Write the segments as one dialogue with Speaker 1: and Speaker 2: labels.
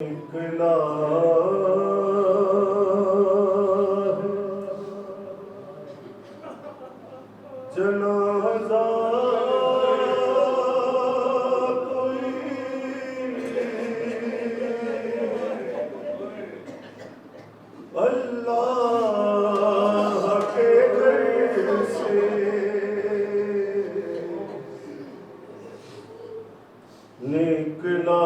Speaker 1: निकला जनाजा कोई अल्लाह के घर से निकला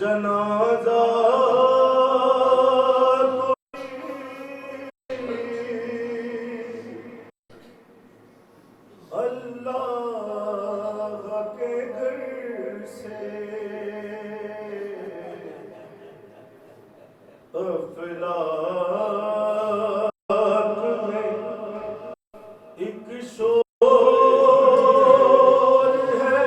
Speaker 1: जनाजा अल्लाह के घर से अफलाक में एक शोर है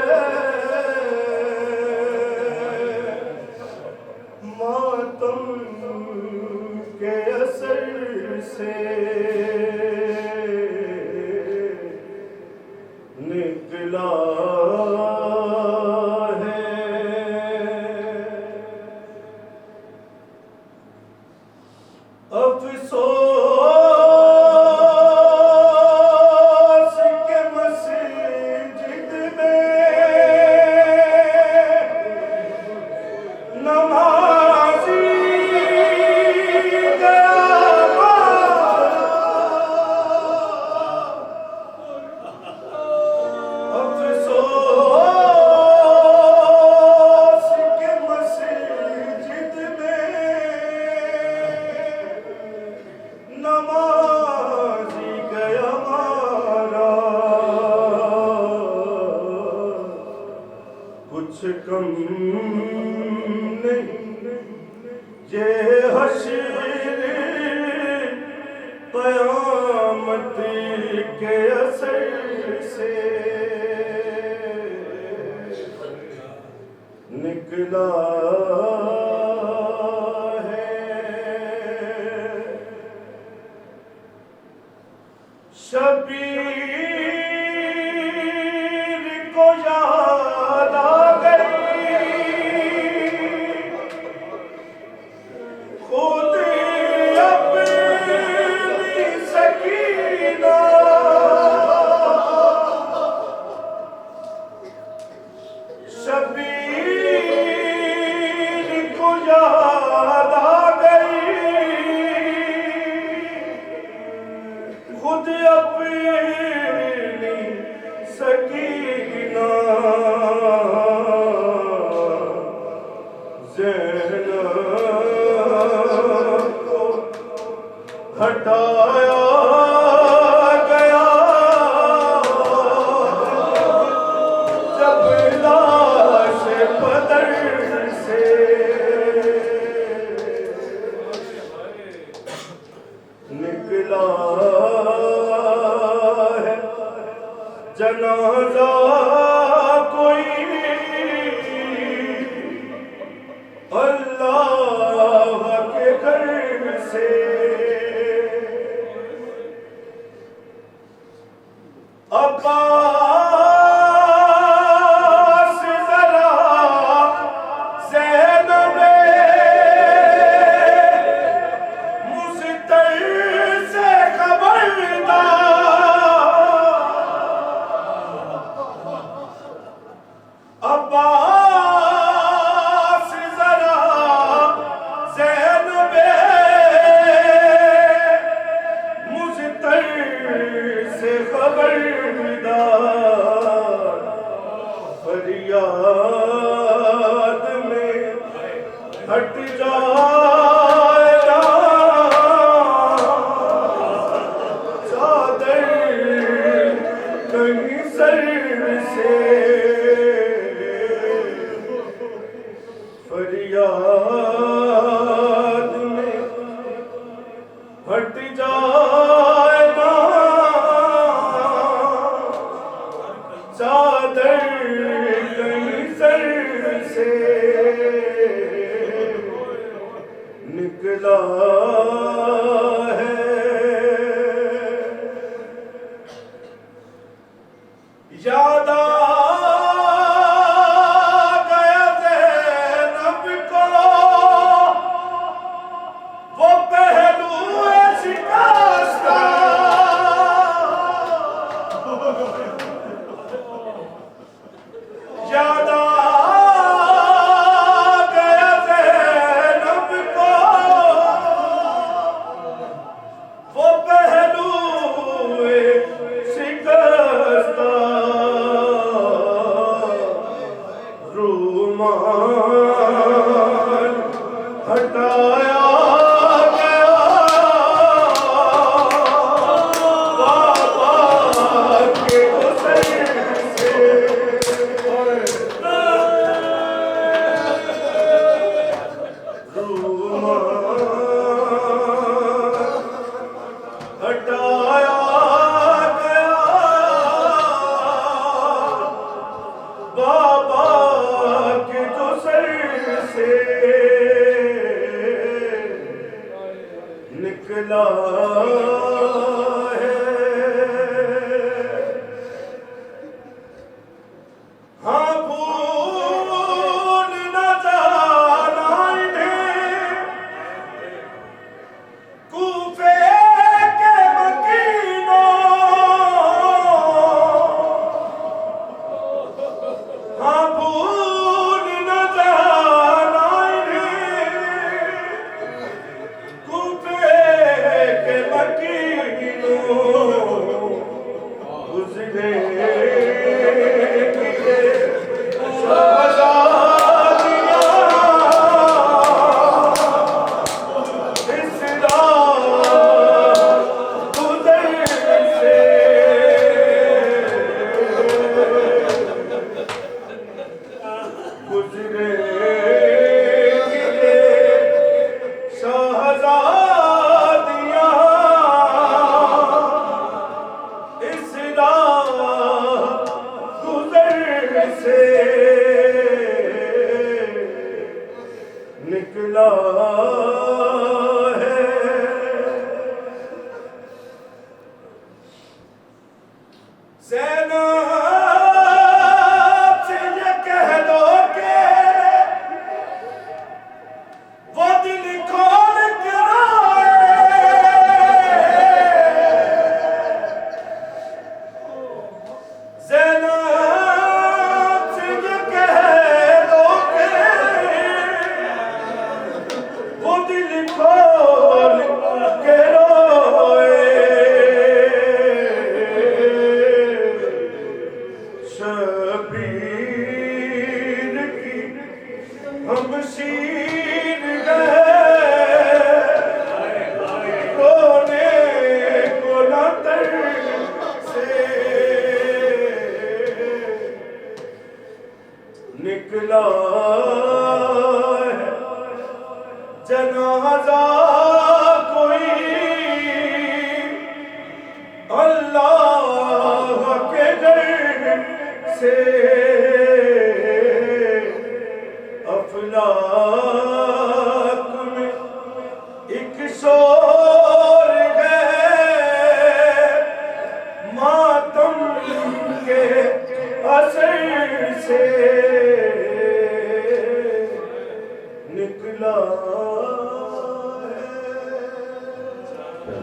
Speaker 1: मातम के असर से निकला है अफसोस के मस्जिद में नमाज़ी अफसोस के मस्जिद में नमाज़ी गया मारा कुछ कम नहीं ये हश्र क़यामत के असर से निकला है शबीर को याद आ गई खुद अपनी सकीना शबीर को याद आ गई खुद अपनी सकीना ज़ैनब को हटाया गया जब लाश बदर से निकला है जनाजा कोई अल्लाह के घर से अब्बास जरा ज़ैनब मुस्तर से खबरदार अब्बास जरा ज़ैनब मुस्तर से खबरदार फरियाद में हट जाएगा चादर कहीं सर से फरियाद में हट जाएगा चादर कहीं सर से निकला है याद से निकला है। हाँ भूल न जाना इन्हें कूफे के मकीनों, हाँ भूल न जाना इन्हें कूफे के मकीनों, गुज़रे निकला है। ज़ैनब से ये कह दो के वो दिल खोल के रोए, ज़ैनब से ये कह दो के वो दिल खोल के रोए, शबीर की हम शीर गए, रोने को न तरसे निकला है। जनाजा कोई अल्लाह के घर से